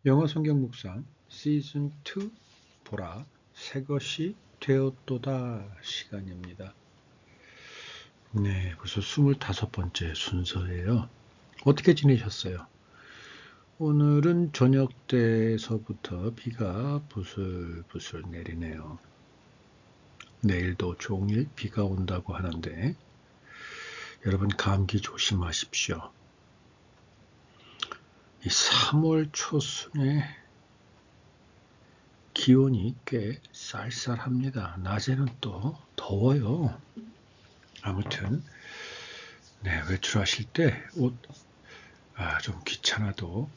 영어 성경 묵상 시즌 2 보라 새 것이 되었도다 시간입니다. 네, 벌써 25번째 순서예요. 어떻게 지내셨어요? 오늘은 저녁 때서부터 비가 부슬부슬 내리네요. 내일도 종일 비가 온다고 하는데 여러분 감기 조심하십시오. 이 3월 초순에 기온이 꽤 쌀쌀합니다. 낮에는 또 더워요. 아무튼 네, 외출하실 때 옷 좀 귀찮아도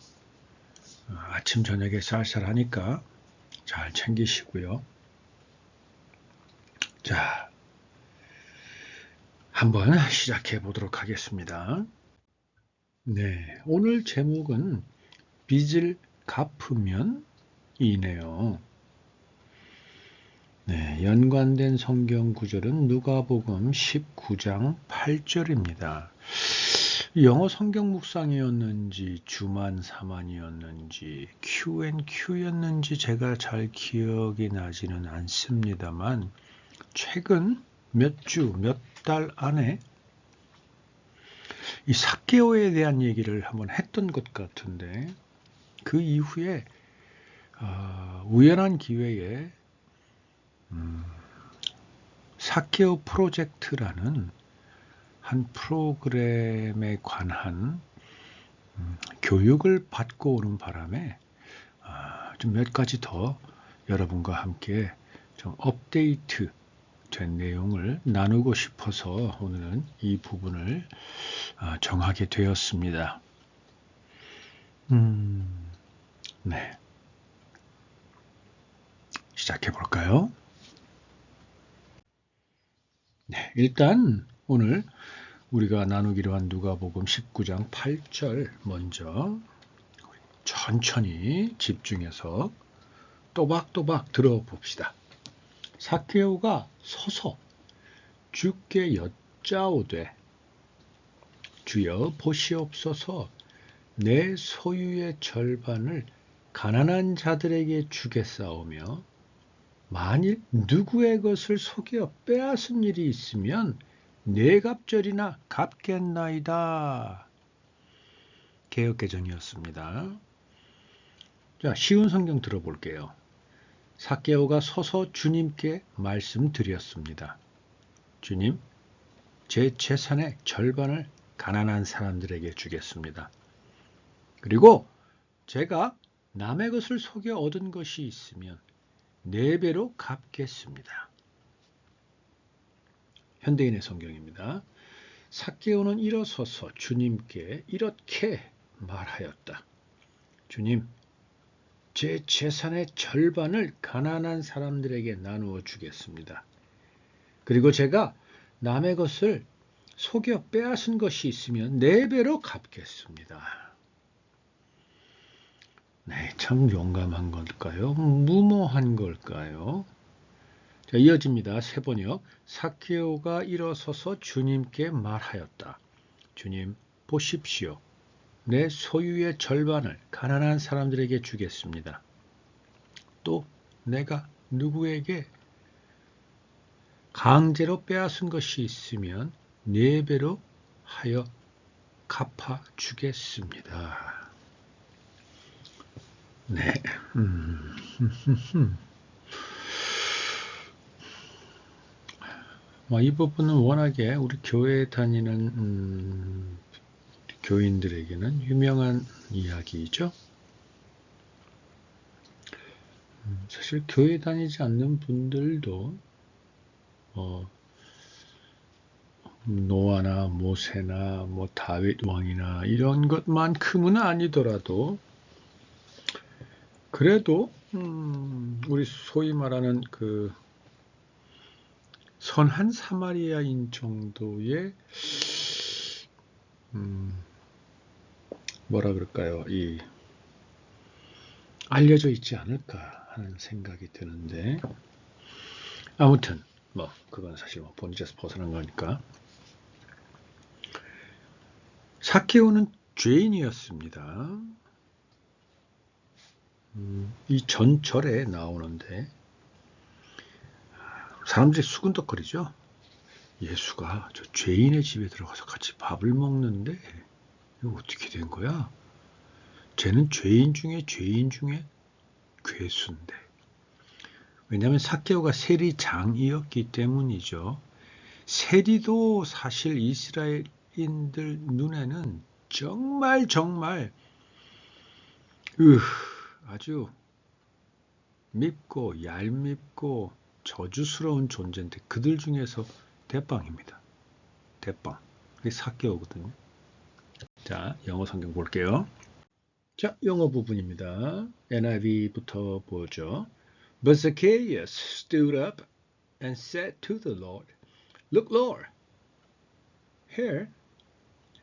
아침 저녁에 쌀쌀하니까 잘 챙기시고요. 자, 한번 시작해 보도록 하겠습니다. 네, 오늘 제목은 빚을 갚으면 이네요. 네, 연관된 성경 구절은 누가복음 19장 8절입니다. 영어 성경 묵상이었는지 주만 사만이었는지 Q&Q였는지 제가 잘 기억이 나지는 않습니다만 최근 몇 주, 몇 달 안에 이 삭개오에 대한 얘기를 한번 했던 것 같은데 그 이후에 우연한 기회에 삭개오 프로젝트라는 한 프로그램에 관한 교육을 받고 오는 바람에 좀 몇 가지 더 여러분과 함께 좀 업데이트 된 내용을 나누고 싶어서 오늘은 이 부분을 정하게 되었습니다. 네. 시작해 볼까요? 네, 일단 오늘 우리가 나누기로 한 누가복음 19장 8절 먼저 천천히 집중해서 또박또박 들어봅시다. 삭개오가 서서 주께 여짜오되 주여 보시옵소서 내 소유의 절반을 가난한 자들에게 주겠사오며 만일 누구의 것을 속여 빼앗은 일이 있으면 네 갑절이나 갚겠나이다. 개역개정이었습니다. 자, 쉬운 성경 들어볼게요. 삭개오가 서서 주님께 말씀드렸습니다. 주님, 제 재산의 절반을 가난한 사람들에게 주겠습니다. 그리고 제가 남의 것을 속여 얻은 것이 있으면 4배로 갚겠습니다. 현대인의 성경입니다. 삭개오는 일어서서 주님께 이렇게 말하였다. 주님, 제 재산의 절반을 가난한 사람들에게 나누어 주겠습니다. 그리고 제가 남의 것을 속여 빼앗은 것이 있으면 4배로 갚겠습니다. 네, 참 용감한 걸까요? 무모한 걸까요? 자, 이어집니다. 세 번역. 삭개오가 일어서서 주님께 말하였다. 주님, 보십시오. 내 소유의 절반을 가난한 사람들에게 주겠습니다. 또 내가 누구에게 강제로 빼앗은 것이 있으면 4배로 하여 갚아주겠습니다. 네. 이 부분은 워낙에 우리 교회에 다니는 교인들에게는 유명한 이야기이죠. 사실 교회 다니지 않는 분들도 노아나 모세나 다윗 왕이나 이런 것만큼은 아니더라도 그래도 우리 소위 말하는 그 선한 사마리아인 정도의 뭐라 그럴까요? 알려져 있지 않을까 하는 생각이 드는데 아무튼 그건 사실 본질에서 벗어난 거니까. 삭개오는 죄인이었습니다. 이 전절에 나오는데 사람들이 수근덕거리죠. 예수가 저 죄인의 집에 들어가서 같이 밥을 먹는데 이거 어떻게 된 거야? 쟤는 죄인 중에 괴수인데. 왜냐하면 삭개오가 세리장이었기 때문이죠. 세리도 사실 이스라엘인들 눈에는 정말 아주 밉고 얄밉고 저주스러운 존재인데 그들 중에서 대빵입니다. 대빵. 이게 삭개오거든요. 자, 영어 성경 볼게요. 자, 영어 부분입니다. NIV부터 보죠. But Zacchaeus stood up and said to the Lord, Look, Lord, here,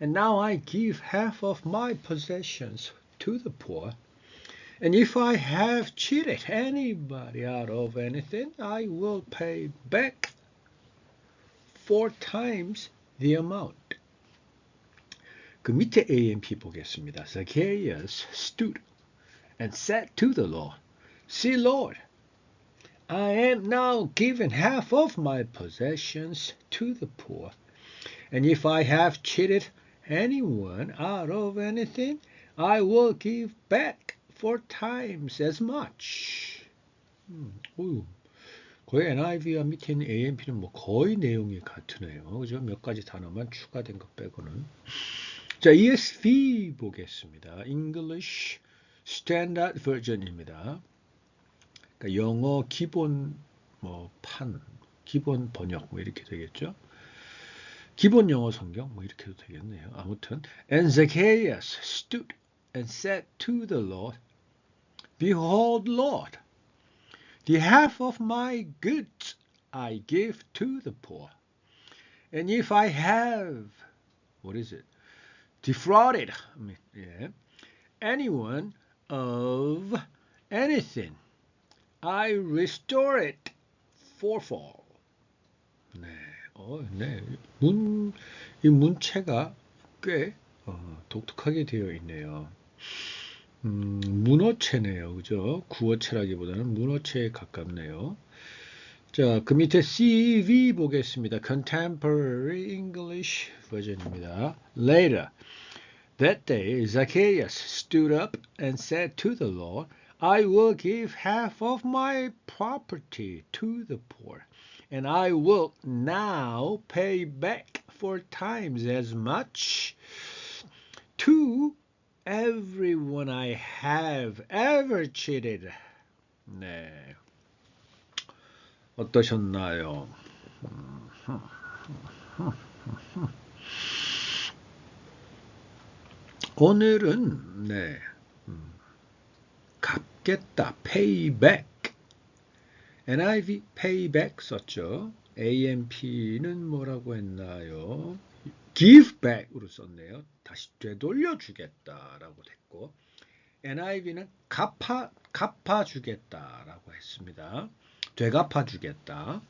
and now I give half of my possessions to the poor. And if I have cheated anybody out of anything, I will pay back 4 times the amount. 그 밑에 AMP 보겠습니다. Zacchaeus stood and said to the Lord, See, Lord, I am now giving half of my possessions to the poor. And if I have cheated anyone out of anything, I will give back 4 times as much. 거의 NIV와 밑에 있는 AMP는 뭐 거의 내용이 같으네요. 그죠? 몇 가지 단어만 추가된 것 빼고는. 자, ESV 보겠습니다. English Standard Version입니다. 그러니까 영어 기본 기본 번역 이렇게 되겠죠. 기본 영어 성경 이렇게도 되겠네요. 아무튼 And Zacchaeus stood and said to the Lord, Behold, Lord, the half of my goods I give to the poor. And if I have, defrauded anyone of anything, I restore it fourfold. 이 문체가 꽤 독특하게 되어 있네요. 문어체네요. 그죠? 구어체라기보다는 문어체에 가깝네요. 자, 그 밑에 CEV 보겠습니다. Contemporary English Version입니다. Later, that day, Zacchaeus stood up and said to the Lord, I will give half of my property to the poor, and I will now pay back 4 times as much to everyone I have ever cheated. 네. 어떠셨나요? 오늘은 갚겠다, payback. NIV payback 썼죠. AMP는 뭐라고 했나요? give back으로 썼네요. 다시 되돌려주겠다라고 됐고, NIV는 갚아주겠다라고 했습니다. 되갚아주겠다.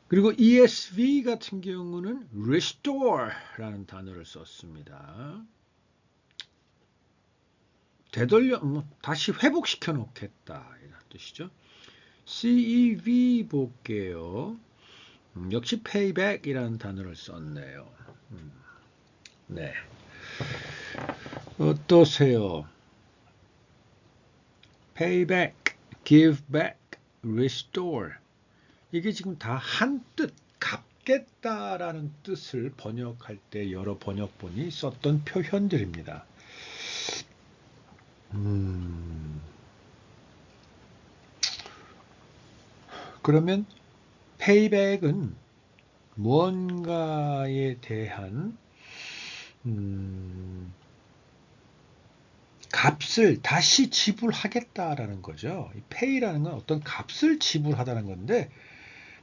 그리고 ESV 같은 경우는 restore라는 단어를 썼습니다. 다시 회복시켜 놓겠다 이런 뜻이죠. CEV 볼게요. 역시 payback이라는 단어를 썼네요. 네. 어떠세요? payback, give back, restore. 이게 지금 다 한 뜻, 갚겠다라는 뜻을 번역할 때 여러 번역본이 썼던 표현들입니다. 그러면 payback은 무언가에 대한 값을 다시 지불하겠다라는 거죠. 이 pay라는 건 어떤 값을 지불하다는 건데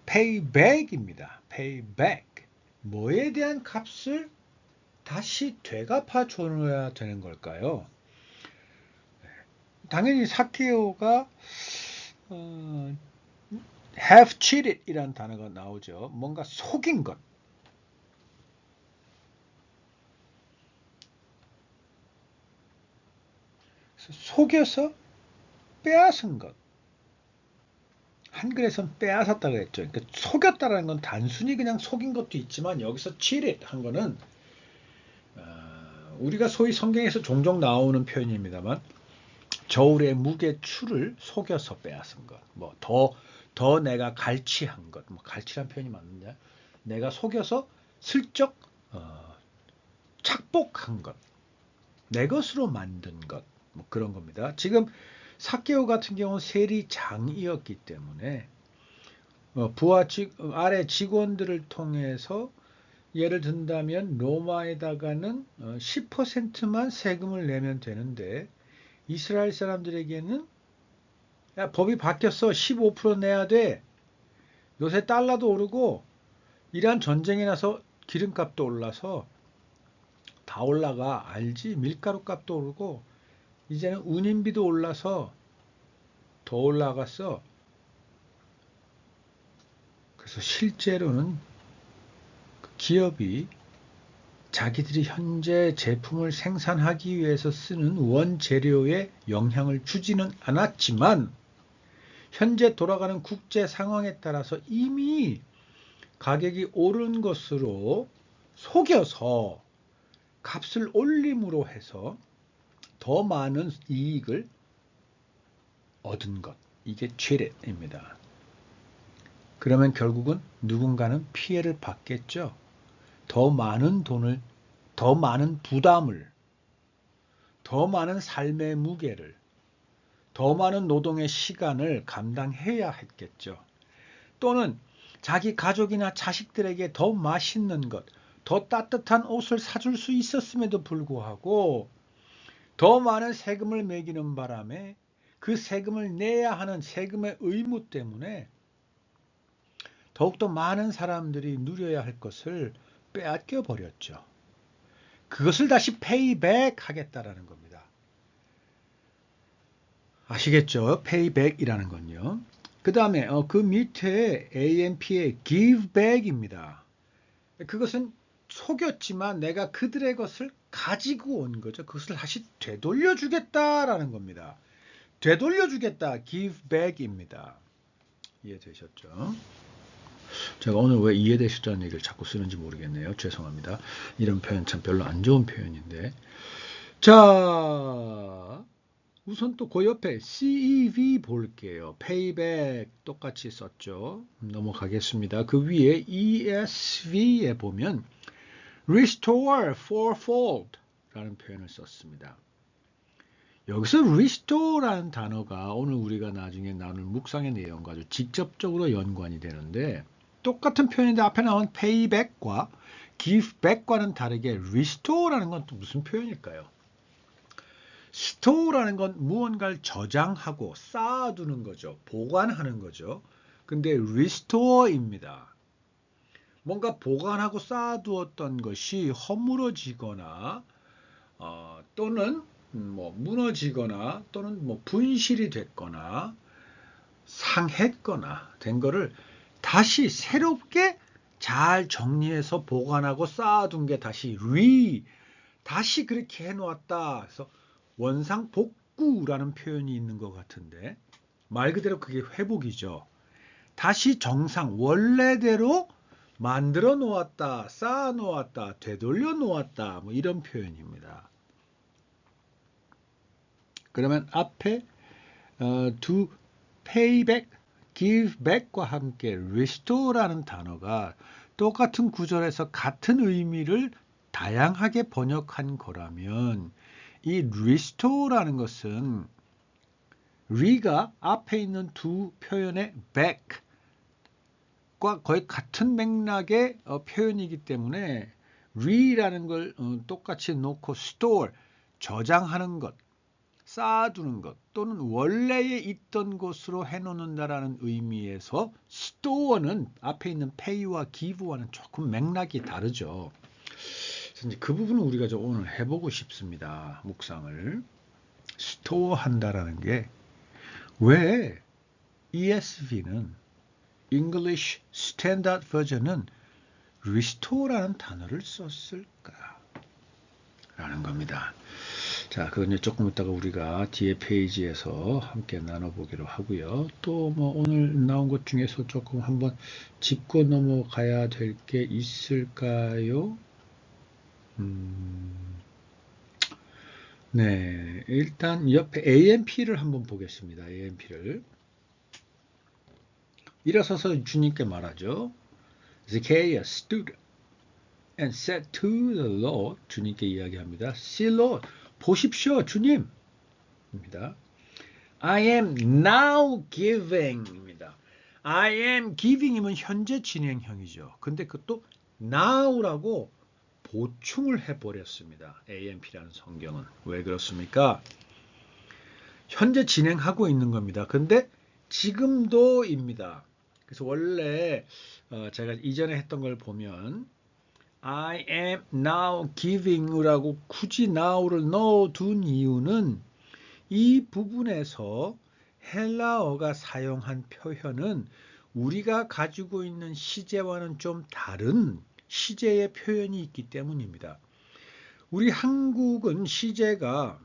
payback입니다. payback. 뭐에 대한 값을 다시 되갚아 줘야 되는 걸까요? 당연히 삭개오가 have cheated 이라는 단어가 나오죠. 뭔가 속인 것. 속여서 빼앗은 것. 한글에선 빼앗았다고 했죠. 그러니까 속였다라는 건 단순히 그냥 속인 것도 있지만 여기서 cheated 한 거는 우리가 소위 성경에서 종종 나오는 표현입니다만 저울의 무게추를 속여서 빼앗은 것. 뭐 더 내가 갈취한 것. 뭐 갈취란 표현이 맞는데 내가 속여서 슬쩍 착복한 것. 내 것으로 만든 것. 뭐 그런 겁니다. 지금 삭개오 같은 경우는 세리장이었기 때문에 부하 아래 직원들을 통해서 예를 든다면 로마에다가는 10%만 세금을 내면 되는데 이스라엘 사람들에게는 야, 법이 바뀌었어. 15% 내야 돼. 요새 달러도 오르고 이란 전쟁이 나서 기름값도 올라서 다 올라가. 알지? 밀가루 값도 오르고 이제는 운임비도 올라서 더 올라갔어. 그래서 실제로는 기업이 자기들이 현재 제품을 생산하기 위해서 쓰는 원재료에 영향을 주지는 않았지만 현재 돌아가는 국제 상황에 따라서 이미 가격이 오른 것으로 속여서 값을 올림으로 해서 더 많은 이익을 얻은 것. 이게 cheated입니다. 그러면 결국은 누군가는 피해를 받겠죠. 더 많은 돈을, 더 많은 부담을, 더 많은 삶의 무게를, 더 많은 노동의 시간을 감당해야 했겠죠. 또는 자기 가족이나 자식들에게 더 맛있는 것, 더 따뜻한 옷을 사줄 수 있었음에도 불구하고 더 많은 세금을 매기는 바람에 그 세금을 내야 하는 세금의 의무 때문에 더욱더 많은 사람들이 누려야 할 것을 빼앗겨 버렸죠. 그것을 다시 페이백 하겠다라는 겁니다. 아시겠죠? 페이백이라는 건요. 그 다음에 그 밑에 AMP의 give back입니다. 그것은 속였지만 내가 그들의 것을 가지고 온 거죠. 그것을 다시 되돌려 주겠다라는 겁니다. 되돌려 주겠다. give back입니다. 이해되셨죠? 제가 오늘 왜 이해되셨다는 얘기를 자꾸 쓰는지 모르겠네요. 죄송합니다. 이런 표현 참 별로 안 좋은 표현인데. 자, 우선 또 그 옆에 CEV 볼게요. payback 똑같이 썼죠. 넘어가겠습니다. 그 위에 ESV에 보면 restore fourfold 라는 표현을 썼습니다. 여기서 restore라는 단어가 오늘 우리가 나중에 나눌 묵상의 내용과 아주 직접적으로 연관이 되는데 똑같은 표현인데 앞에 나온 payback과 giveback과는 다르게 restore라는 건 또 무슨 표현일까요? store라는 건 무언가를 저장하고 쌓아두는 거죠. 보관하는 거죠. 근데 restore입니다. 뭔가 보관하고 쌓아두었던 것이 허물어지거나 또는 뭐 무너지거나 또는 뭐 분실이 됐거나 상했거나 된 거를 다시 새롭게 잘 정리해서 보관하고 쌓아둔 게 다시 그렇게 해놓았다. 그래서 원상복구라는 표현이 있는 것 같은데 말 그대로 그게 회복이죠. 다시 정상 원래대로 만들어 놓았다, 쌓아 놓았다, 되돌려 놓았다 뭐 이런 표현입니다. 그러면 앞에 두 payback, giveback과 함께 restore라는 단어가 똑같은 구절에서 같은 의미를 다양하게 번역한 거라면 이 restore라는 것은 re가 앞에 있는 두 표현의 back과 거의 같은 맥락의 표현이기 때문에 re라는 걸 똑같이 놓고 store, 저장하는 것, 쌓아두는 것 또는 원래에 있던 곳으로 해놓는다라는 의미에서 store는 앞에 있는 pay와 give와는 조금 맥락이 다르죠. 그래서 이제 그 부분을 우리가 좀 오늘 해보고 싶습니다. 묵상을. store 한다라는 게 왜 ESV는 English Standard Version은 restore라는 단어를 썼을까? 라는 겁니다. 자, 그건 조금 이따가 우리가 뒤에 페이지에서 함께 나눠보기로 하고요. 또 뭐 오늘 나온 것 중에서 조금 한번 짚고 넘어가야 될 게 있을까요? 네, 일단 옆에 AMP를 한번 보겠습니다. AMP를 일어서서 주님께 말하죠. Zacchaeus stood and said to the Lord, 주님께 이야기합니다. See Lord, 보십시오 주님 입니다. I am now giving 입니다. I am giving이면 현재 진행형이죠. 근데 그것도 now라고 보충을 해버렸습니다. AMP라는 성경은. 왜 그렇습니까? 현재 진행하고 있는 겁니다. 근데 지금도입니다. 그래서 원래 제가 이전에 했던 걸 보면 I am now giving이라고 굳이 now를 넣어둔 이유는 이 부분에서 헬라어가 사용한 표현은 우리가 가지고 있는 시제와는 좀 다른 시제의 표현이 있기 때문입니다. 우리 한국은 시제가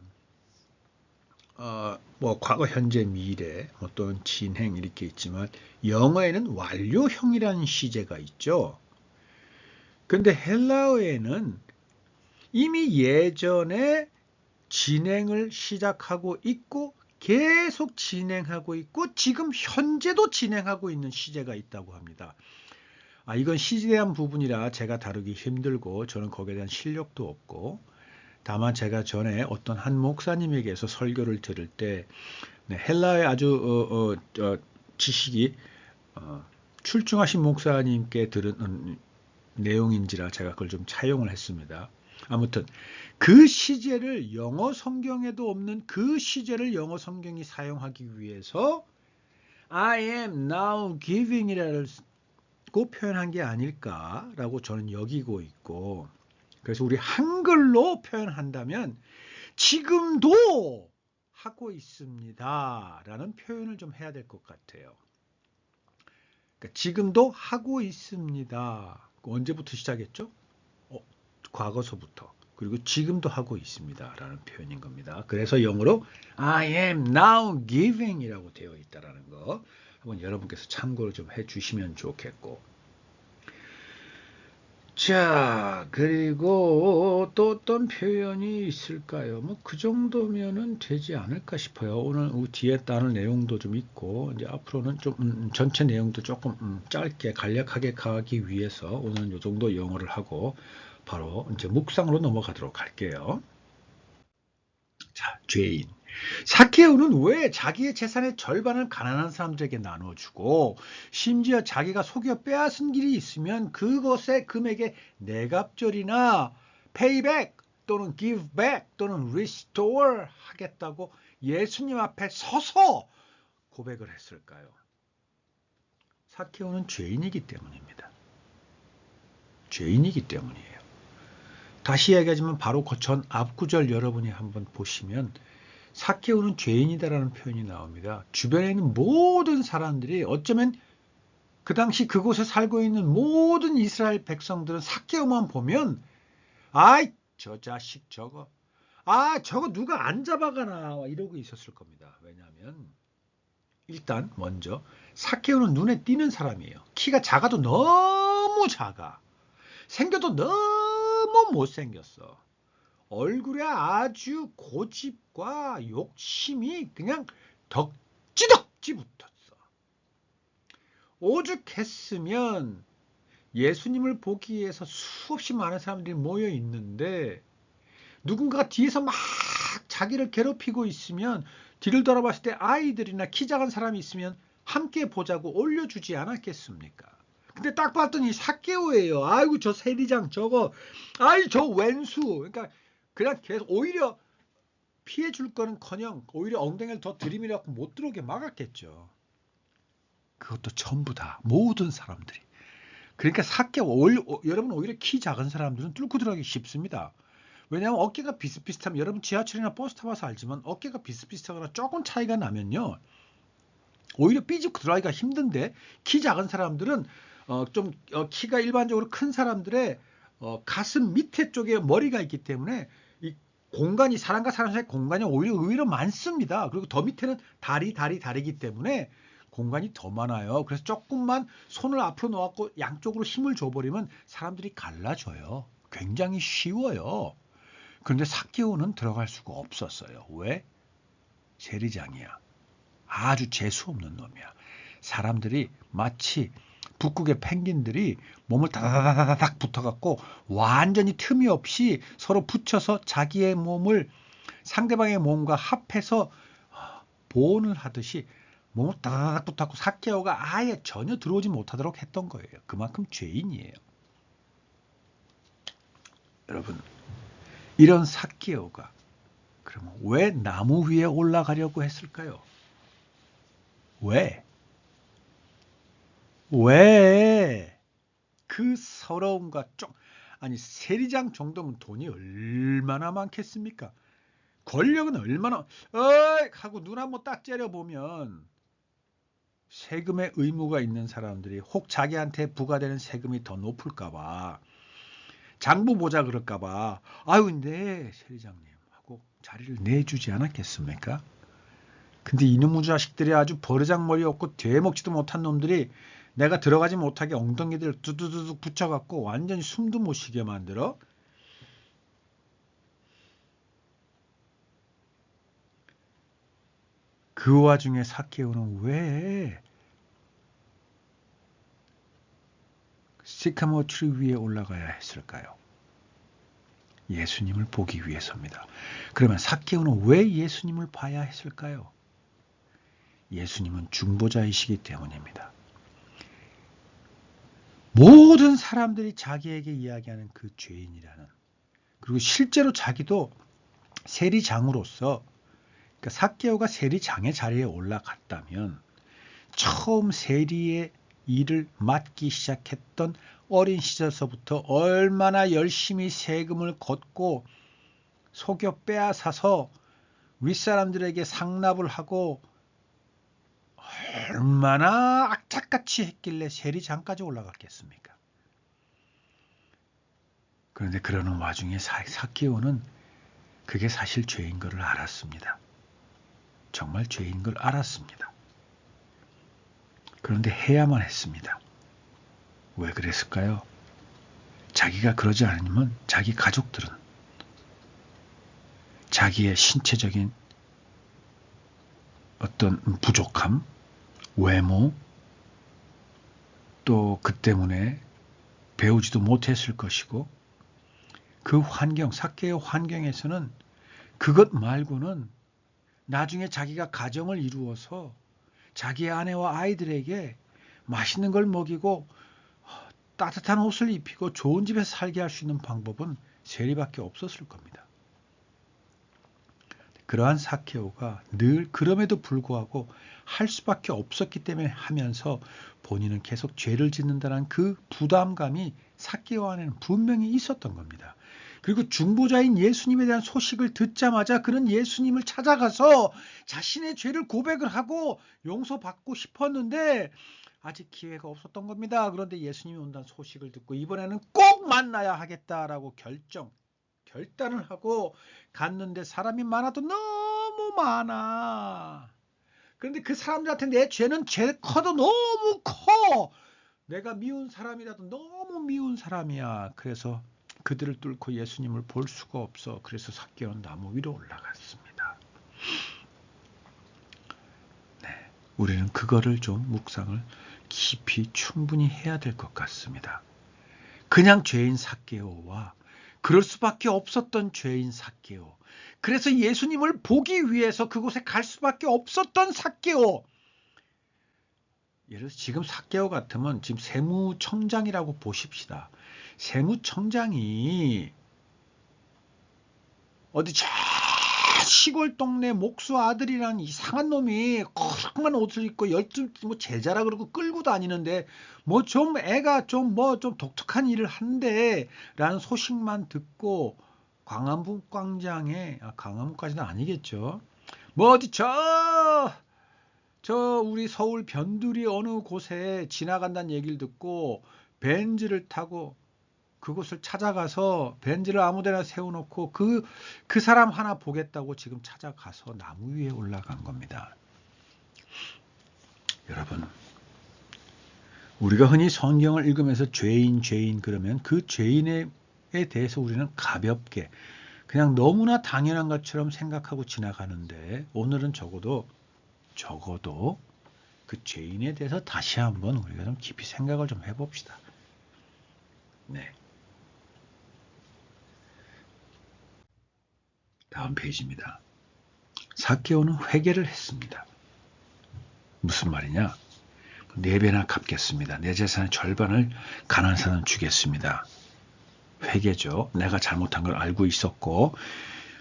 뭐 과거, 현재, 미래, 뭐 또는 진행 이렇게 있지만 영어에는 완료형이라는 시제가 있죠. 근데 헬라어에는 이미 예전에 진행을 시작하고 있고 계속 진행하고 있고 지금 현재도 진행하고 있는 시제가 있다고 합니다. 이건 시제한 부분이라 제가 다루기 힘들고 저는 거기에 대한 실력도 없고 다만 제가 전에 어떤 한 목사님에게서 설교를 들을 때 헬라의 아주 지식이 출중하신 목사님께 들은 내용인지라 제가 그걸 좀 차용을 했습니다. 아무튼 그 시제를 영어 성경에도 없는 그 시제를 영어 성경이 사용하기 위해서 I am now giving이라고 표현한 게 아닐까라고 저는 여기고 있고 그래서 우리 한글로 표현한다면 지금도 하고 있습니다 라는 표현을 좀 해야 될 것 같아요. 그러니까 지금도 하고 있습니다. 언제부터 시작했죠? 과거서부터. 그리고 지금도 하고 있습니다 라는 표현인 겁니다. 그래서 영어로 I am now giving 이라고 되어 있다는 거 한번 여러분께서 참고를 좀 해주시면 좋겠고 자 그리고 또 어떤 표현이 있을까요? 뭐 그 정도면은 되지 않을까 싶어요. 오늘 뒤에 따른 내용도 좀 있고 이제 앞으로는 좀 전체 내용도 조금 짧게 간략하게 가기 위해서 오늘은 이 정도 영어를 하고 바로 이제 묵상으로 넘어가도록 할게요. 자, 죄인. 삭개오는 왜 자기의 재산의 절반을 가난한 사람들에게 나눠주고 심지어 자기가 속여 빼앗은 길이 있으면 그것의 금액에 내갑절이나 payback 또는 give back 또는 restore 하겠다고 예수님 앞에 서서 고백을 했을까요? 삭개오는 죄인이기 때문입니다. 죄인이기 때문이에요. 다시 이야기하지만 바로 전 앞구절 여러분이 한번 보시면 삭개오는 죄인이다라는 표현이 나옵니다. 주변에 있는 모든 사람들이 어쩌면 그 당시 그곳에 살고 있는 모든 이스라엘 백성들은 삭개오만 보면 아이 저 자식 저거 저거 누가 안 잡아가나 이러고 있었을 겁니다. 왜냐하면 일단 먼저 삭개오는 눈에 띄는 사람이에요. 키가 작아도 너무 작아. 생겨도 너무 못생겼어. 얼굴에 아주 고집과 욕심이 그냥 덕지덕지 붙었어. 오죽했으면 예수님을 보기 위해서 수없이 많은 사람들이 모여 있는데 누군가가 뒤에서 막 자기를 괴롭히고 있으면 뒤를 돌아봤을 때 아이들이나 키 작은 사람이 있으면 함께 보자고 올려주지 않았겠습니까? 근데 딱 봤더니 삭개오예요. 아이고 저 세리장 저거 저 왼수. 그러니까 그냥 계속 오히려 피해 줄 거는커녕 오히려 엉덩이를 더 들이밀어갖고 못 들어오게 막았겠죠. 그것도 전부 다 모든 사람들이. 그러니까 여러분 오히려 키 작은 사람들은 뚫고 들어가기 쉽습니다. 왜냐하면 어깨가 비슷비슷하면 여러분 지하철이나 버스 타봐서 알지만 어깨가 비슷비슷하거나 조금 차이가 나면요. 오히려 삐집고 들어가기가 힘든데 키 작은 사람들은 키가 일반적으로 큰 사람들의 가슴 밑에 쪽에 머리가 있기 때문에 공간이 사람과 사람 사이 공간이 오히려 의외로 많습니다. 그리고 더 밑에는 다리기 때문에 공간이 더 많아요. 그래서 조금만 손을 앞으로 놓았고 양쪽으로 힘을 줘버리면 사람들이 갈라져요. 굉장히 쉬워요. 그런데 삭개오는 들어갈 수가 없었어요. 왜? 세리장이야. 아주 재수 없는 놈이야. 사람들이 마치 북극의 펭귄들이 몸을 다다다닥 붙어갖고 완전히 틈이 없이 서로 붙여서 자기의 몸을 상대방의 몸과 합해서 보온을 하듯이 몸을 다다닥 붙어갖고 삭개오가 아예 전혀 들어오지 못하도록 했던 거예요. 그만큼 죄인이에요. 여러분, 이런 삭개오가 그러면 왜 나무 위에 올라가려고 했을까요? 왜? 그 서러움과 아니 세리장 정도면 돈이 얼마나 많겠습니까? 권력은 얼마나 어이 하고 눈 한번 딱 째려보면 세금의 의무가 있는 사람들이 혹 자기한테 부과되는 세금이 더 높을까봐 장부 보자 그럴까봐 아유 네 세리장님 하고 자리를 내주지 않았겠습니까? 근데 이놈의 자식들이 아주 버르장머리 없고 되먹지도 못한 놈들이 내가 들어가지 못하게 엉덩이들 두두두둑 붙여갖고 완전히 숨도 못 쉬게 만들어. 그 와중에 삭개오는 왜 시카모 트리 위에 올라가야 했을까요? 예수님을 보기 위해서입니다. 그러면 삭개오는 왜 예수님을 봐야 했을까요? 예수님은 중보자이시기 때문입니다. 모든 사람들이 자기에게 이야기하는 그 죄인이라는, 그리고 실제로 자기도 세리장으로서, 그러니까 삭개오가 세리장의 자리에 올라갔다면 처음 세리의 일을 맡기 시작했던 어린 시절서부터 얼마나 열심히 세금을 걷고 속여 빼앗아서 윗사람들에게 상납을 하고 얼마나 악착같이 했길래 세리장까지 올라갔겠습니까? 그런데 그러는 와중에 삭개오는 그게 사실 죄인 것을 알았습니다. 정말 죄인 걸 알았습니다. 그런데 해야만 했습니다. 왜 그랬을까요? 자기가 그러지 않으면 자기 가족들은 자기의 신체적인 어떤 부족함, 외모, 또 그 때문에 배우지도 못했을 것이고 그 환경, 삭개의 환경에서는 그것 말고는 나중에 자기가 가정을 이루어서 자기의 아내와 아이들에게 맛있는 걸 먹이고 따뜻한 옷을 입히고 좋은 집에서 살게 할 수 있는 방법은 세리밖에 없었을 겁니다. 그러한 삭개오가 늘 그럼에도 불구하고 할 수밖에 없었기 때문에 하면서 본인은 계속 죄를 짓는다는 그 부담감이 삭개오 안에는 분명히 있었던 겁니다. 그리고 중보자인 예수님에 대한 소식을 듣자마자 그는 예수님을 찾아가서 자신의 죄를 고백을 하고 용서받고 싶었는데 아직 기회가 없었던 겁니다. 그런데 예수님이 온다는 소식을 듣고 이번에는 꼭 만나야 하겠다라고 결단을 하고 갔는데 사람이 많아도 너무 많아. 그런데 그 사람들한테 내 죄는 커도 너무 커. 내가 미운 사람이라도 너무 미운 사람이야. 그래서 그들을 뚫고 예수님을 볼 수가 없어. 그래서 삭개오는 나무 위로 올라갔습니다. 네, 우리는 그거를 좀 묵상을 깊이 충분히 해야 될 것 같습니다. 그냥 죄인 삭개오와 그럴 수밖에 없었던 죄인 삭개오, 그래서 예수님을 보기 위해서 그곳에 갈 수밖에 없었던 삭개오. 예를 들어서 지금 삭개오 같으면 지금 세무청장이라고 보십시다. 세무청장이 어디 저 시골 동네 목수 아들이랑 이상한 놈이 커다란 옷을 입고 뭐 제자라 그러고 끌고 다니는데 뭐 좀 애가 좀 독특한 일을 한대 라는 소식만 듣고 광화문 광장에, 광화문까지는 아니겠죠, 뭐 어디 저 우리 서울 변두리 어느 곳에 지나간다는 얘기를 듣고 벤츠를 타고 그곳을 찾아가서 벤지를 아무데나 세워놓고 그 사람 하나 보겠다고 지금 찾아가서 나무 위에 올라간 겁니다. 여러분, 우리가 흔히 성경을 읽으면서 죄인 그러면 그 죄인에 대해서 우리는 가볍게 그냥 너무나 당연한 것처럼 생각하고 지나가는데, 오늘은 적어도 그 죄인에 대해서 다시 한번 우리가 좀 깊이 생각을 좀 해봅시다. 네. 다음 페이지입니다. 삭개오는 회개를 했습니다. 무슨 말이냐? 4배나 갚겠습니다. 내 재산의 절반을 가난한 사람 주겠습니다. 회개죠. 내가 잘못한 걸 알고 있었고,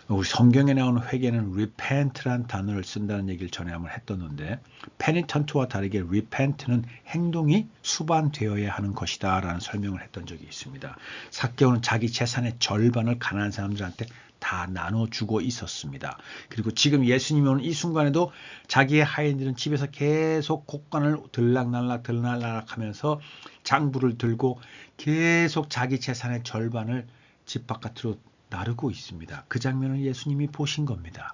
우리 성경에 나오는 회개는 repent란 단어를 쓴다는 얘기를 전에 한번 했었는데, penitent와 다르게 repent는 행동이 수반되어야 하는 것이다 라는 설명을 했던 적이 있습니다. 삭개오는 자기 재산의 절반을 가난한 사람들한테 다 나눠주고 있었습니다. 그리고 지금 예수님이 오는 이 순간에도 자기의 하인들은 집에서 계속 곡간을 들락날락 하면서 장부를 들고 계속 자기 재산의 절반을 집 바깥으로 나르고 있습니다. 그 장면을 예수님이 보신 겁니다.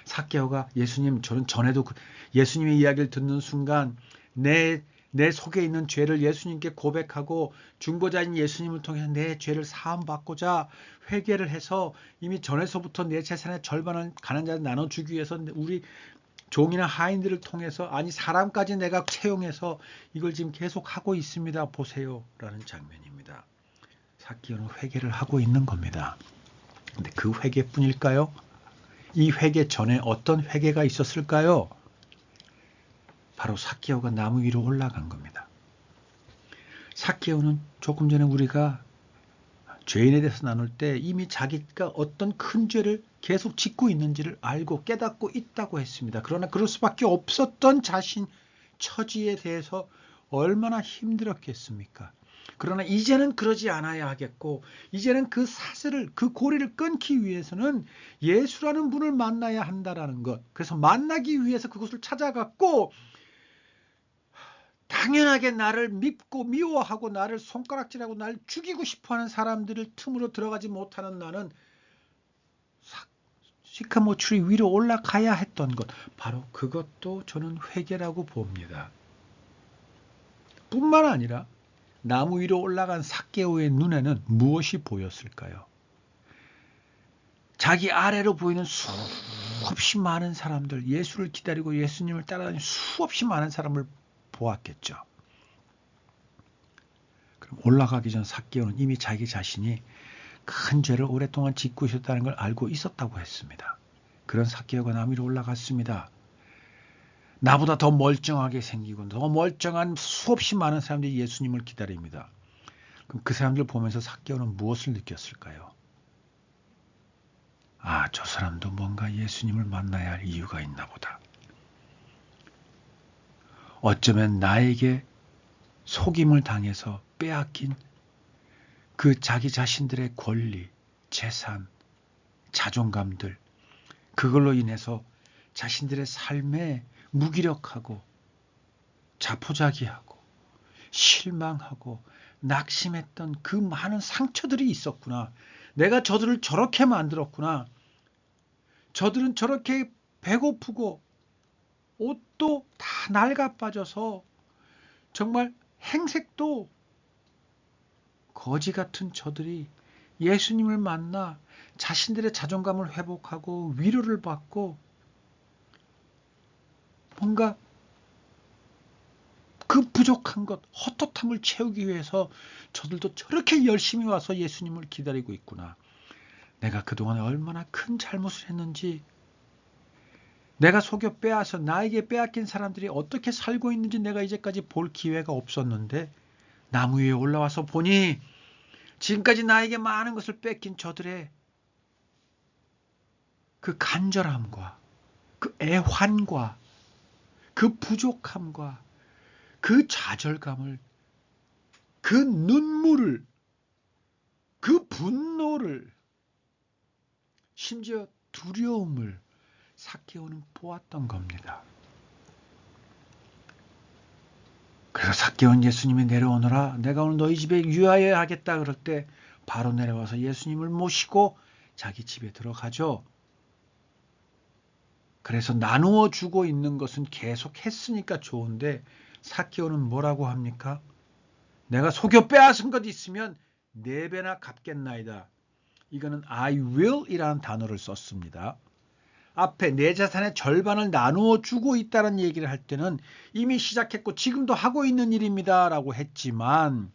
삭개오가 예수님, 저는 전에도 예수님의 이야기를 듣는 순간 내 속에 있는 죄를 예수님께 고백하고 중보자인 예수님을 통해서 내 죄를 사함받고자 회개를 해서 이미 전에서부터 내 재산의 절반을 가난한 자에 나눠주기 위해서 우리 종이나 하인들을 통해서, 아니 사람까지 내가 채용해서 이걸 지금 계속 하고 있습니다. 보세요 라는 장면입니다. 삭개오는 회개를 하고 있는 겁니다. 근데 그 회개뿐일까요? 이 회개 전에 어떤 회개가 있었을까요? 바로 삭개오가 나무 위로 올라간 겁니다. 삭개오는 조금 전에 우리가 죄인에 대해서 나눌 때 이미 자기가 어떤 큰 죄를 계속 짓고 있는지를 알고 깨닫고 있다고 했습니다. 그러나 그럴 수밖에 없었던 자신 처지에 대해서 얼마나 힘들었겠습니까? 그러나 이제는 그러지 않아야 하겠고, 이제는 그 사슬을, 그 고리를 끊기 위해서는 예수라는 분을 만나야 한다라는 것. 그래서 만나기 위해서 그곳을 찾아갔고, 당연하게 나를 밉고 미워하고 나를 손가락질하고 나를 죽이고 싶어하는 사람들을 틈으로 들어가지 못하는 나는 시카모 추리 위로 올라가야 했던 것, 바로 그것도 저는 회개라고 봅니다. 뿐만 아니라 나무 위로 올라간 삭개오의 눈에는 무엇이 보였을까요? 자기 아래로 보이는 수없이 많은 사람들, 예수를 기다리고 예수님을 따라다니는 수없이 많은 사람을 보았겠죠. 그럼 올라가기 전 삭개오는 이미 자기 자신이 큰 죄를 오랫동안 짓고 있었다는 걸 알고 있었다고 했습니다. 그런 삭개오가 나무 위로 올라갔습니다. 나보다 더 멀쩡하게 생기고 더 멀쩡한 수없이 많은 사람들이 예수님을 기다립니다. 그럼 그 사람들 보면서 삭개오는 무엇을 느꼈을까요? 아, 저 사람도 뭔가 예수님을 만나야 할 이유가 있나 보다. 어쩌면 나에게 속임을 당해서 빼앗긴 그 자기 자신들의 권리, 재산, 자존감들, 그걸로 인해서 자신들의 삶에 무기력하고 자포자기하고 실망하고 낙심했던 그 많은 상처들이 있었구나. 내가 저들을 저렇게 만들었구나. 저들은 저렇게 배고프고 옷도 다 낡아 빠져서 정말 행색도 거지 같은 저들이 예수님을 만나 자신들의 자존감을 회복하고 위로를 받고 뭔가 그 부족한 것, 헛헛함을 채우기 위해서 저들도 저렇게 열심히 와서 예수님을 기다리고 있구나. 내가 그동안에 얼마나 큰 잘못을 했는지, 내가 속여 빼앗아 나에게 빼앗긴 사람들이 어떻게 살고 있는지 내가 이제까지 볼 기회가 없었는데 나무 위에 올라와서 보니 지금까지 나에게 많은 것을 뺏긴 저들의 그 간절함과 그 애환과 그 부족함과 그 좌절감을, 그 눈물을, 그 분노를, 심지어 두려움을 삭개오는 보았던 겁니다. 그래서 삭개오는 예수님이 내려오너라, 내가 오늘 너희 집에 유하여야 하겠다 그럴 때 바로 내려와서 예수님을 모시고 자기 집에 들어가죠. 그래서 나누어 주고 있는 것은 계속 했으니까 좋은데 삭개오는 뭐라고 합니까? 내가 속여 빼앗은 것 있으면 4배나 갚겠나이다. 이거는 I will 이라는 단어를 썼습니다. 앞에 내 자산의 절반을 나누어 주고 있다는 얘기를 할 때는 이미 시작했고 지금도 하고 있는 일입니다 라고 했지만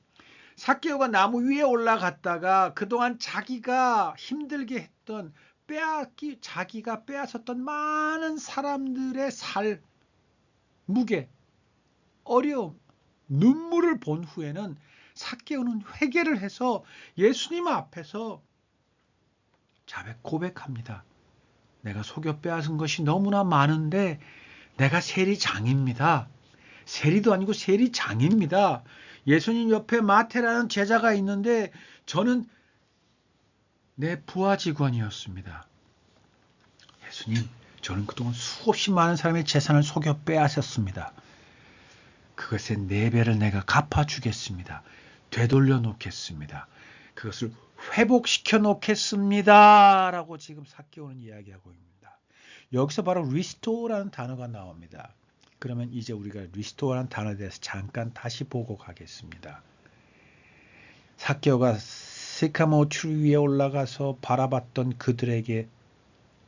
삭개오가 나무 위에 올라갔다가 그동안 자기가 힘들게 했던 자기가 빼앗았던 많은 사람들의 무게, 어려움, 눈물을 본 후에는 삭개오는 회개를 해서 예수님 앞에서 자백 고백합니다. 내가 속여 빼앗은 것이 너무나 많은데 내가 세리장입니다. 세리도 아니고 세리장입니다. 예수님 옆에 마태라는 제자가 있는데 저는 내 부하 직원이었습니다. 예수님, 저는 그동안 수없이 많은 사람의 재산을 속여 빼앗았습니다. 그것의 4배를 내가 갚아주겠습니다. 되돌려 놓겠습니다. 그것을 회복시켜 놓겠습니다. 라고 지금 삭개오는 이야기하고 있습니다. 여기서 바로 restore라는 단어가 나옵니다. 그러면 이제 우리가 restore라는 단어에 대해서 잠깐 다시 보고 가겠습니다. 삭개오가 시카모 줄 위에 올라가서 바라봤던 그들에게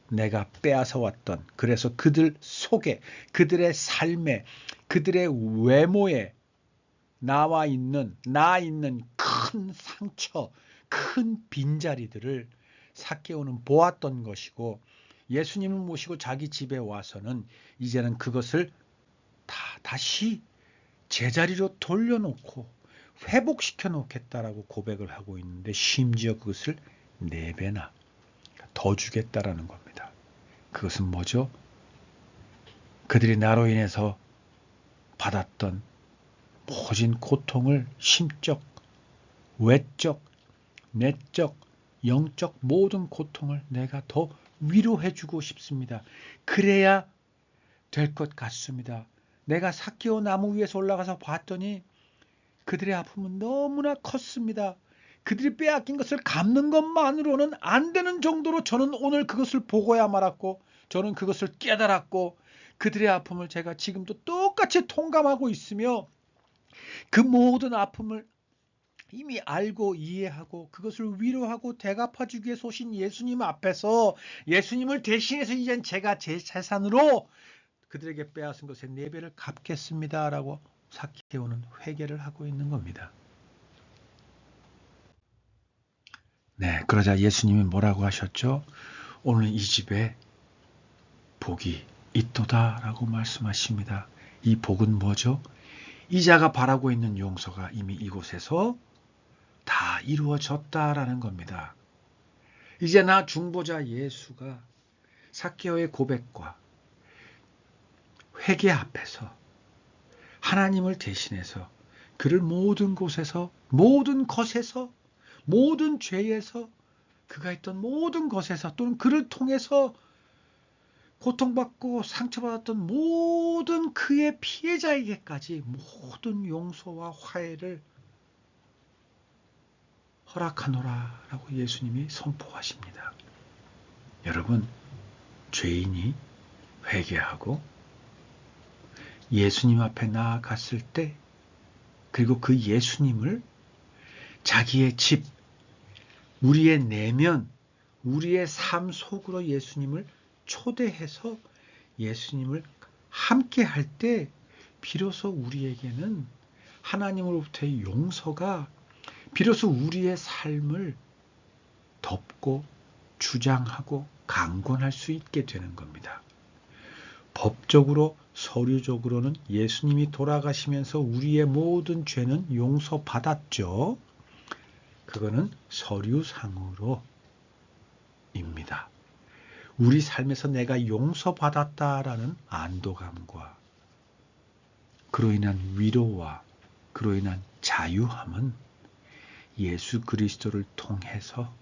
내가 빼앗아 왔던, 그래서 그들 속에, 그들의 삶에, 그들의 외모에 나 있는 큰 상처, 큰 빈자리들을 삭개오는 보았던 것이고 예수님을 모시고 자기 집에 와서는 이제는 그것을 다시 제자리로 돌려놓고 회복시켜 놓겠다라고 고백을 하고 있는데 심지어 그것을 4배나 더 주겠다라는 겁니다. 그것은 뭐죠? 그들이 나로 인해서 받았던 모진 고통을 심적, 외적, 내적, 영적 모든 고통을 내가 더 위로해주고 싶습니다. 그래야 될 것 같습니다. 내가 삭개오 나무 위에서 올라가서 봤더니 그들의 아픔은 너무나 컸습니다. 그들이 빼앗긴 것을 갚는 것만으로는 안 되는 정도로 저는 오늘 그것을 보고야 말았고 저는 그것을 깨달았고 그들의 아픔을 제가 지금도 똑같이 통감하고 있으며 그 모든 아픔을 이미 알고 이해하고 그것을 위로하고 대갚아주기 위해 오신 예수님 앞에서 예수님을 대신해서 이젠 제가 제 재산으로 그들에게 빼앗은 것의 4배를 갚겠습니다라고 삭개오는 회개를 하고 있는 겁니다. 네, 그러자 예수님이 뭐라고 하셨죠? 오늘 이 집에 복이 있도다라고 말씀하십니다. 이 복은 뭐죠? 이자가 바라고 있는 용서가 이미 이곳에서 다 이루어졌다라는 겁니다. 이제 나 중보자 예수가 삭개오의 고백과 회개 앞에서 하나님을 대신해서 그를 모든 곳에서 모든 것에서 모든 죄에서 그가 했던 모든 것에서 또는 그를 통해서 고통받고 상처받았던 모든 그의 피해자에게까지 모든 용서와 화해를 허락하노라 라고 예수님이 선포하십니다. 여러분, 죄인이 회개하고 예수님 앞에 나아갔을 때 그리고 그 예수님을 자기의 집, 우리의 내면, 우리의 삶 속으로 예수님을 초대해서 예수님을 함께 할 때 비로소 우리에게는 하나님으로부터의 용서가 비로소 우리의 삶을 덮고 주장하고 강권할 수 있게 되는 겁니다. 법적으로 서류적으로는 예수님이 돌아가시면서 우리의 모든 죄는 용서받았죠. 그거는 서류상으로입니다. 우리 삶에서 내가 용서받았다라는 안도감과 그로 인한 위로와 그로 인한 자유함은 예수 그리스도를 통해서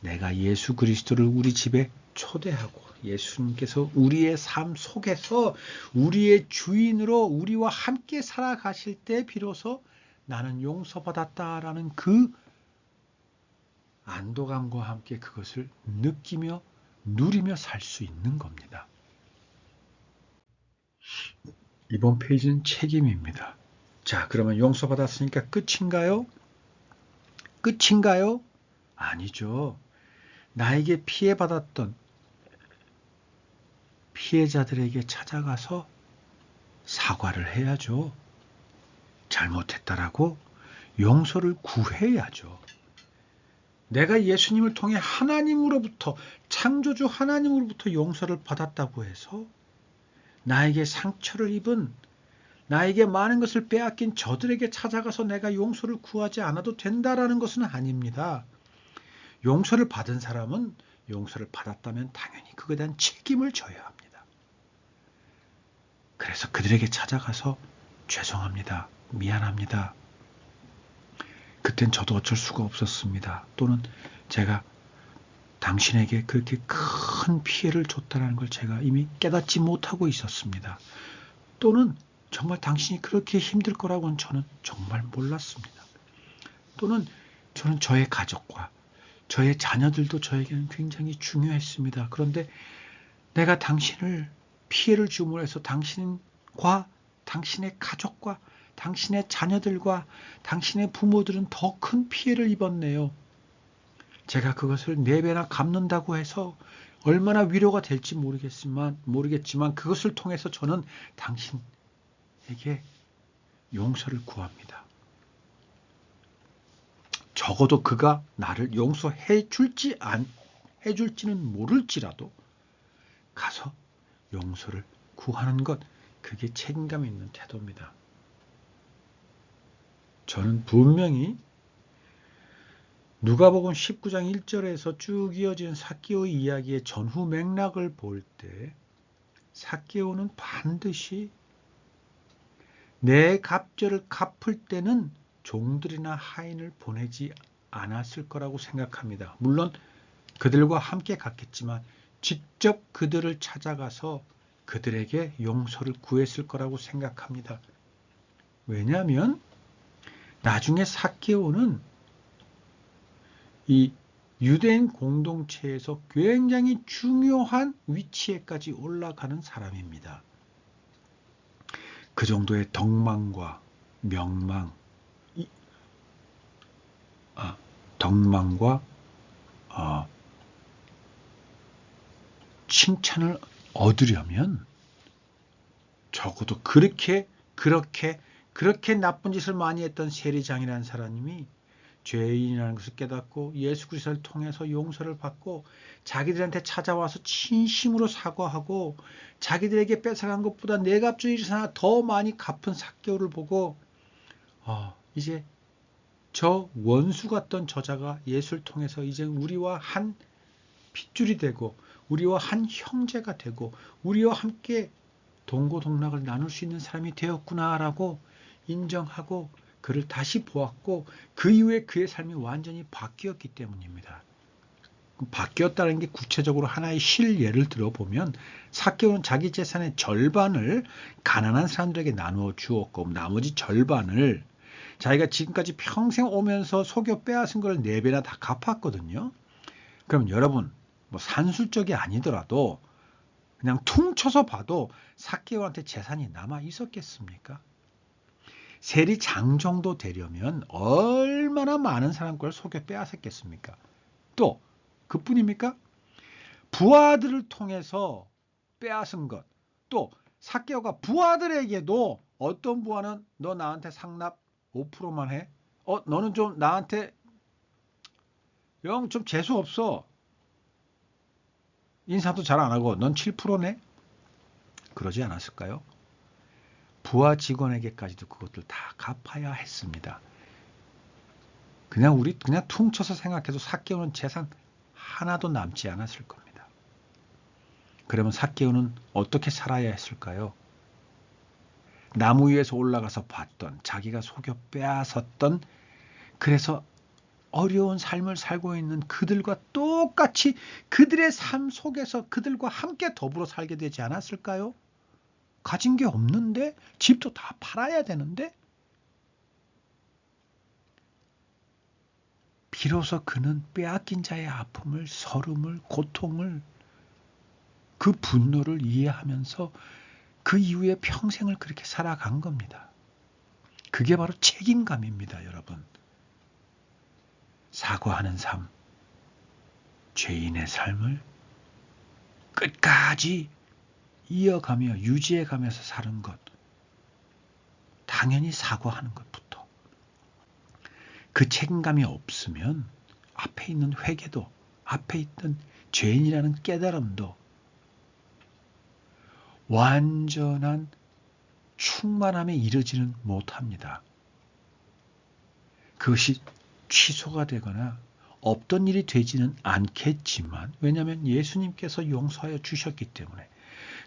내가 예수 그리스도를 우리 집에 초대하고 예수님께서 우리의 삶 속에서 우리의 주인으로 우리와 함께 살아가실 때 비로소 나는 용서받았다라는 그 안도감과 함께 그것을 느끼며 누리며 살 수 있는 겁니다. 이번 페이지는 책임입니다. 자, 그러면 용서받았으니까 끝인가요? 끝인가요? 아니죠. 나에게 피해받았던 피해자들에게 찾아가서 사과를 해야죠. 잘못했다라고 용서를 구해야죠. 내가 예수님을 통해 하나님으로부터, 창조주 하나님으로부터 용서를 받았다고 해서 나에게 상처를 입은, 나에게 많은 것을 빼앗긴 저들에게 찾아가서 내가 용서를 구하지 않아도 된다라는 것은 아닙니다. 용서를 받은 사람은 용서를 받았다면 당연히 그거에 대한 책임을 져야 합니다. 그래서 그들에게 찾아가서 죄송합니다. 미안합니다. 그땐 저도 어쩔 수가 없었습니다. 또는 제가 당신에게 그렇게 큰 피해를 줬다는 걸 제가 이미 깨닫지 못하고 있었습니다. 또는 정말 당신이 그렇게 힘들 거라고는 저는 정말 몰랐습니다. 또는 저는 저의 가족과 저의 자녀들도 저에게는 굉장히 중요했습니다. 그런데 내가 당신을 피해를 줌으로 해서 당신과 당신의 가족과 당신의 자녀들과 당신의 부모들은 더 큰 피해를 입었네요. 제가 그것을 4배나 갚는다고 해서 얼마나 위로가 될지 모르겠지만 그것을 통해서 저는 당신에게 용서를 구합니다. 적어도 그가 나를 용서해 줄지는 모를지라도 가서 용서를 구하는 것, 그게 책임감 있는 태도입니다. 저는 분명히 누가복음 19장 1절에서 쭉 이어진 삭개오의 이야기의 전후 맥락을 볼 때 삭개오는 반드시 내 갑절을 갚을 때는 종들이나 하인을 보내지 않았을 거라고 생각합니다. 물론 그들과 함께 갔겠지만 직접 그들을 찾아가서 그들에게 용서를 구했을 거라고 생각합니다. 왜냐하면 나중에 삭개오는 이 유대인 공동체에서 굉장히 중요한 위치에까지 올라가는 사람입니다. 그 정도의 덕망과 명망, 덕망과 칭찬을 얻으려면 적어도 그렇게 나쁜 짓을 많이 했던 세리장이라는 사람이 죄인이라는 것을 깨닫고 예수 그리스도를 통해서 용서를 받고 자기들한테 찾아와서 진심으로 사과하고 자기들에게 뺏어간 것보다 4값줄 1이나 더 많이 갚은 삭개오를 보고 이제 저 원수 같던 저자가 예수를 통해서 이제 우리와 한 핏줄이 되고 우리와 한 형제가 되고 우리와 함께 동고동락을 나눌 수 있는 사람이 되었구나라고 인정하고 그를 다시 보았고 그 이후에 그의 삶이 완전히 바뀌었기 때문입니다. 바뀌었다는 게 구체적으로 하나의 실예를 들어보면 삭개오는 자기 재산의 절반을 가난한 사람들에게 나누어 주었고 나머지 절반을 자기가 지금까지 평생 오면서 속여 빼앗은 걸 4배나 다 갚았거든요. 그럼 여러분 산술적이 아니더라도 그냥 퉁쳐서 봐도 삭개오한테 재산이 남아 있었겠습니까? 세리장 정도 되려면 얼마나 많은 사람 걸 속여 빼앗았겠습니까? 또 그뿐입니까? 부하들을 통해서 빼앗은 것, 또 삭개오가 부하들에게도 어떤 부하는 너 나한테 상납 5%만 해? 너는 좀 나한테 영 좀 재수 없어. 인사도 잘 안 하고 넌 7%네? 그러지 않았을까요? 부하 직원에게까지도 그것들 다 갚아야 했습니다. 그냥 퉁쳐서 생각해도 삭개오는 재산 하나도 남지 않았을 겁니다. 그러면 삭개오는 어떻게 살아야 했을까요? 나무 위에서 올라가서 봤던, 자기가 속여 빼앗았던, 그래서 어려운 삶을 살고 있는 그들과 똑같이 그들의 삶 속에서 그들과 함께 더불어 살게 되지 않았을까요? 가진 게 없는데 집도 다 팔아야 되는데 비로소 그는 빼앗긴 자의 아픔을, 서름을, 고통을, 그 분노를 이해하면서 그 이후에 평생을 그렇게 살아간 겁니다. 그게 바로 책임감입니다, 여러분. 사과하는 삶, 죄인의 삶을 끝까지 이어가며 유지해가면서 사는 것, 당연히 사과하는 것부터. 그 책임감이 없으면 앞에 있는 회개도, 앞에 있던 죄인이라는 깨달음도 완전한 충만함에 이르지는 못합니다. 그것이 취소가 되거나 없던 일이 되지는 않겠지만, 왜냐하면 예수님께서 용서하여 주셨기 때문에.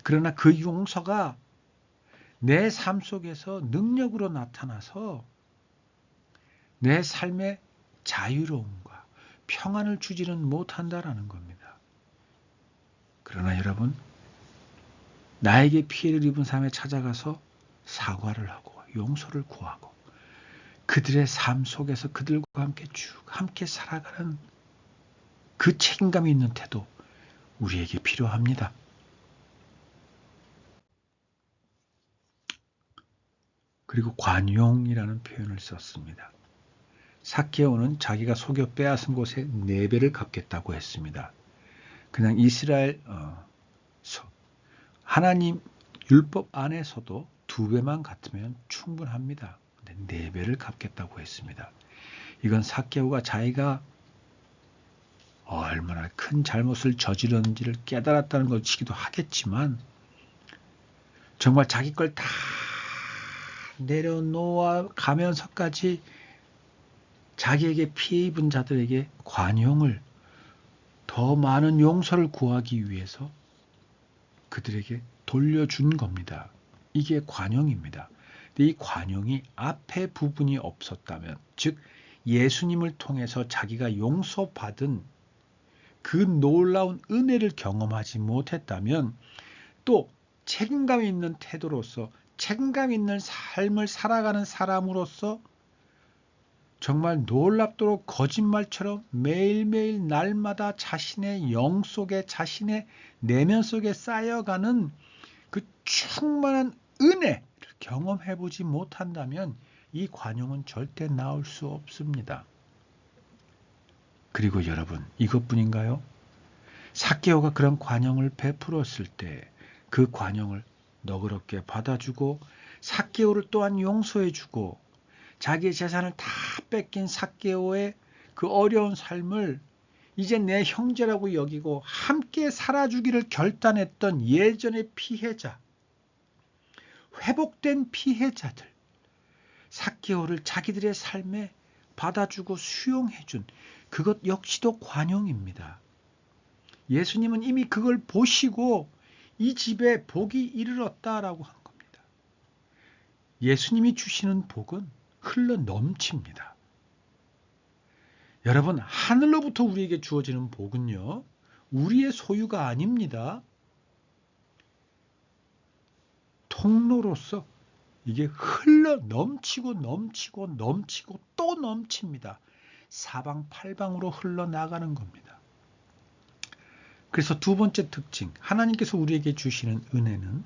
그러나 그 용서가 내 삶 속에서 능력으로 나타나서 내 삶의 자유로움과 평안을 주지는 못한다라는 겁니다. 그러나 여러분, 나에게 피해를 입은 사람에 찾아가서 사과를 하고 용서를 구하고 그들의 삶 속에서 그들과 함께 쭉 함께 살아가는 그 책임감이 있는 태도, 우리에게 필요합니다. 그리고 관용이라는 표현을 썼습니다. 삭개오는 자기가 속여 빼앗은 곳에 4배를 갚겠다고 했습니다. 그냥 이스라엘 하나님 율법 안에서도 2배만 갚으면 충분합니다. 근데 4배를 갚겠다고 했습니다. 이건 삭개오가 자기가 얼마나 큰 잘못을 저질렀는지를 깨달았다는 것이기도 하겠지만, 정말 자기 걸 다 내려놓아 가면서까지 자기에게 피해 입은 자들에게 관용을, 더 많은 용서를 구하기 위해서 그들에게 돌려준 겁니다. 이게 관용입니다. 근데 이 관용이 앞에 부분이 없었다면, 즉 예수님을 통해서 자기가 용서받은 그 놀라운 은혜를 경험하지 못했다면, 또 책임감 있는 태도로서, 책임감 있는 삶을 살아가는 사람으로서 정말 놀랍도록 거짓말처럼 매일매일 날마다 자신의 영 속에, 자신의 내면 속에 쌓여가는 그 충만한 은혜를 경험해보지 못한다면 이 관용은 절대 나올 수 없습니다. 그리고 여러분, 이것뿐인가요? 삭개오가 그런 관용을 베풀었을 때 그 관용을 너그럽게 받아주고, 삭개오를 또한 용서해주고, 자기의 재산을 다 뺏긴 삭개오의 그 어려운 삶을 이제 내 형제라고 여기고 함께 살아주기를 결단했던 예전의 피해자, 회복된 피해자들, 삭개오를 자기들의 삶에 받아주고 수용해준 그것 역시도 관용입니다. 예수님은 이미 그걸 보시고 이 집에 복이 이르렀다라고 한 겁니다. 예수님이 주시는 복은 흘러 넘칩니다. 여러분, 하늘로부터 우리에게 주어지는 복은요, 우리의 소유가 아닙니다. 통로로서 이게 흘러 넘치고 넘치고 넘치고 또 넘칩니다. 사방팔방으로 흘러나가는 겁니다. 그래서 두 번째 특징, 하나님께서 우리에게 주시는 은혜는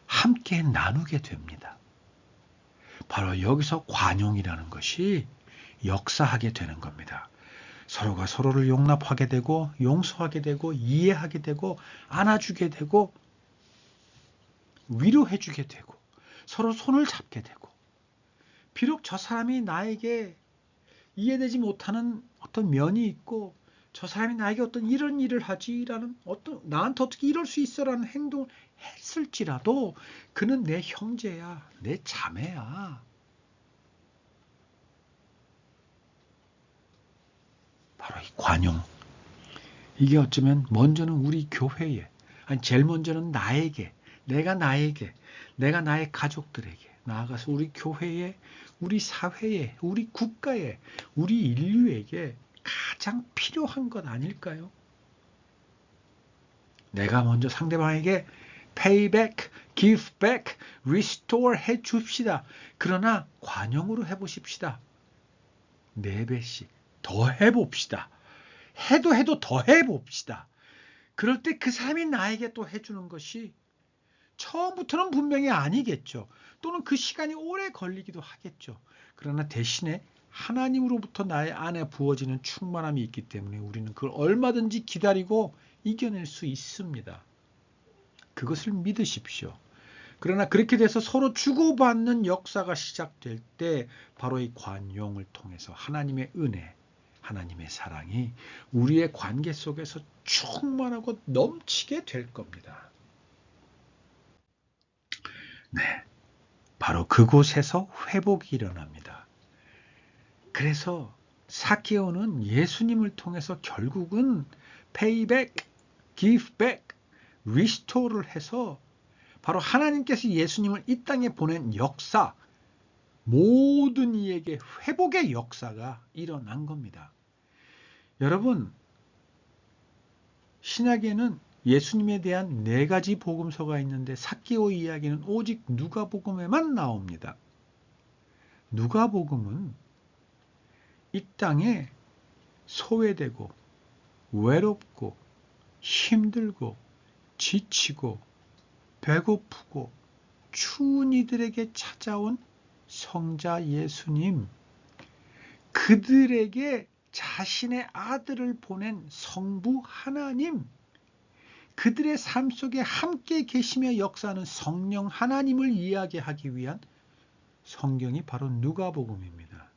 함께 나누게 됩니다. 바로 여기서 관용이라는 것이 역사하게 되는 겁니다. 서로가 서로를 용납하게 되고, 용서하게 되고, 이해하게 되고, 안아주게 되고, 위로해주게 되고, 서로 손을 잡게 되고, 비록 저 사람이 나에게 이해되지 못하는 어떤 면이 있고, 저 사람이 나에게 어떤 이런 일을 하지라는, 어떤 나한테 어떻게 이럴 수 있어라는 행동을 했을지라도 그는 내 형제야, 내 자매야. 바로 이 관용. 이게 어쩌면 먼저는 우리 교회에, 아니 제일 먼저는 나에게, 내가 나의 가족들에게, 나아가서 우리 교회에, 우리 사회에, 우리 국가에, 우리 인류에게 가장 필요한 것 아닐까요? 내가 먼저 상대방에게 pay back, give back, restore 해 줍시다. 그러나 관용으로 해 보십시다. 4배씩 더 해봅시다. 해도 더 해봅시다. 그럴 때 그 사람이 나에게 또 해주는 것이 처음부터는 분명히 아니겠죠. 또는 그 시간이 오래 걸리기도 하겠죠. 그러나 대신에 하나님으로부터 나의 안에 부어지는 충만함이 있기 때문에 우리는 그걸 얼마든지 기다리고 이겨낼 수 있습니다. 그것을 믿으십시오. 그러나 그렇게 돼서 서로 주고받는 역사가 시작될 때 바로 이 관용을 통해서 하나님의 은혜, 하나님의 사랑이 우리의 관계 속에서 충만하고 넘치게 될 겁니다. 네, 바로 그곳에서 회복이 일어납니다. 그래서 삭개오는 예수님을 통해서 결국은 pay back, give back, restore를 해서 바로 하나님께서 예수님을 이 땅에 보낸 역사, 모든 이에게 회복의 역사가 일어난 겁니다. 여러분, 신약에는 예수님에 대한 4가지 복음서가 있는데 삭개오 이야기는 오직 누가복음에만 나옵니다. 누가복음은 이 땅에 소외되고 외롭고 힘들고 지치고 배고프고 추운 이들에게 찾아온 성자 예수님, 그들에게 자신의 아들을 보낸 성부 하나님, 그들의 삶 속에 함께 계시며 역사하는 성령 하나님을 이야기하기 위한 성경이 바로 누가복음입니다.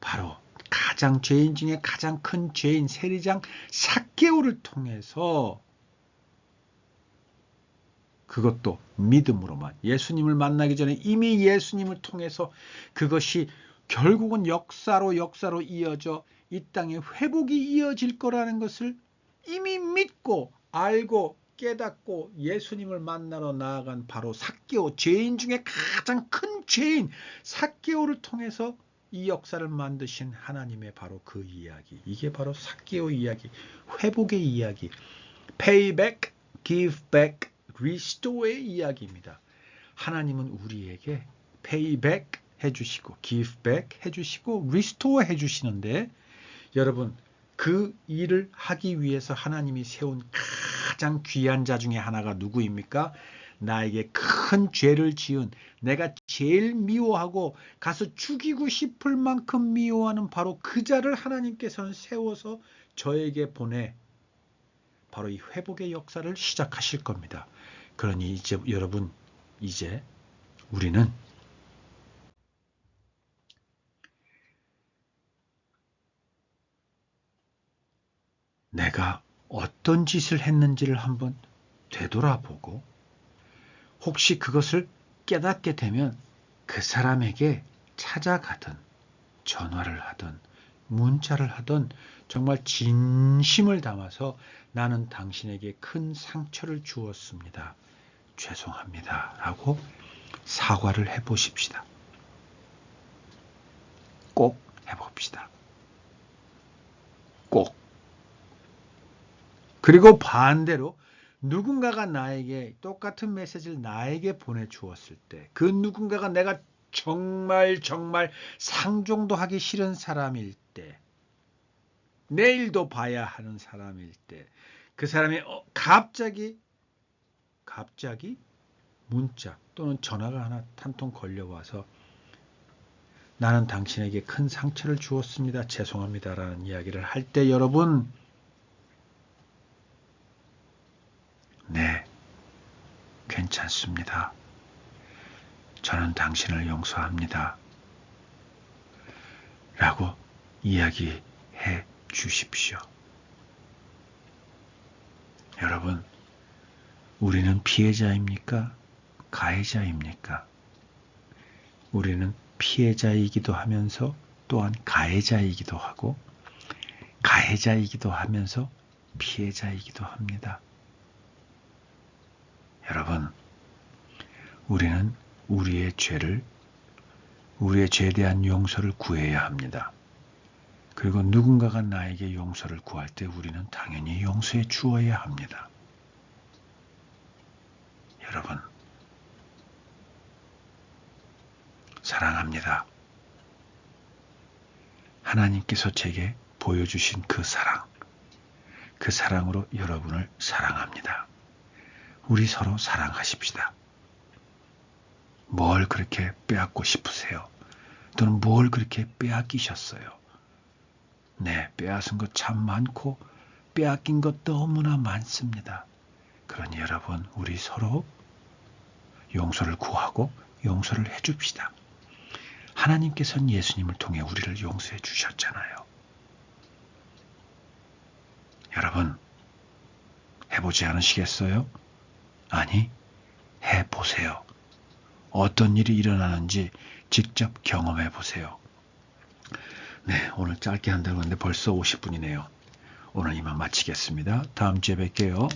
바로 가장 죄인 중에 가장 큰 죄인 세리장 삭개오를 통해서, 그것도 믿음으로만, 예수님을 만나기 전에 이미 예수님을 통해서 그것이 결국은 역사로 이어져 이 땅에 회복이 이어질 거라는 것을 이미 믿고 알고 깨닫고 예수님을 만나러 나아간 바로 삭개오, 죄인 중에 가장 큰 죄인 삭개오를 통해서 이 역사를 만드신 하나님의 바로 그 이야기, 이게 바로 삭개오 이야기, 회복의 이야기, pay back, give back, restore의 이야기입니다. 하나님은 우리에게 pay back 해주시고 give back 해주시고 restore 해주시는데, 여러분, 그 일을 하기 위해서 하나님이 세운 가장 귀한 자 중에 하나가 누구입니까? 나에게 큰 죄를 지은, 내가 제일 미워하고 가서 죽이고 싶을 만큼 미워하는 바로 그 자를 하나님께서는 세워서 저에게 보내 바로 이 회복의 역사를 시작하실 겁니다. 그러니 이제 여러분, 이제 우리는 내가 어떤 짓을 했는지를 한번 되돌아보고, 혹시 그것을 깨닫게 되면 그 사람에게 찾아가든 전화를 하든 문자를 하든 정말 진심을 담아서 나는 당신에게 큰 상처를 주었습니다. 죄송합니다. 라고 사과를 해보십시다. 꼭 해봅시다. 꼭. 그리고 반대로 누군가가 나에게 똑같은 메시지를 나에게 보내주었을 때, 그 누군가가 내가 정말 상종도 하기 싫은 사람일 때, 내일도 봐야 하는 사람일 때, 그 사람이 갑자기 문자 또는 전화가 하나 한 통 걸려와서 나는 당신에게 큰 상처를 주었습니다. 죄송합니다. 라는 이야기를 할 때, 여러분, 네, 괜찮습니다. 저는 당신을 용서합니다. 라고 이야기해 주십시오. 여러분, 우리는 피해자입니까? 가해자입니까? 우리는 피해자이기도 하면서 또한 가해자이기도 하고, 가해자이기도 하면서 피해자이기도 합니다. 여러분, 우리는 우리의 죄에 대한 용서를 구해야 합니다. 그리고 누군가가 나에게 용서를 구할 때 우리는 당연히 용서해 주어야 합니다. 여러분, 사랑합니다. 하나님께서 제게 보여주신 그 사랑, 그 사랑으로 여러분을 사랑합니다. 우리 서로 사랑하십시다. 뭘 그렇게 빼앗고 싶으세요? 또는 뭘 그렇게 빼앗기셨어요? 네, 빼앗은 것 참 많고 빼앗긴 것 너무나 많습니다. 그러니 여러분, 우리 서로 용서를 구하고 용서를 해줍시다. 하나님께서는 예수님을 통해 우리를 용서해 주셨잖아요. 여러분, 해보지 않으시겠어요? 아니, 해보세요. 어떤 일이 일어나는지 직접 경험해 보세요. 네, 오늘 짧게 한다고 했는데 벌써 50분이네요. 오늘 이만 마치겠습니다. 다음 주에 뵐게요.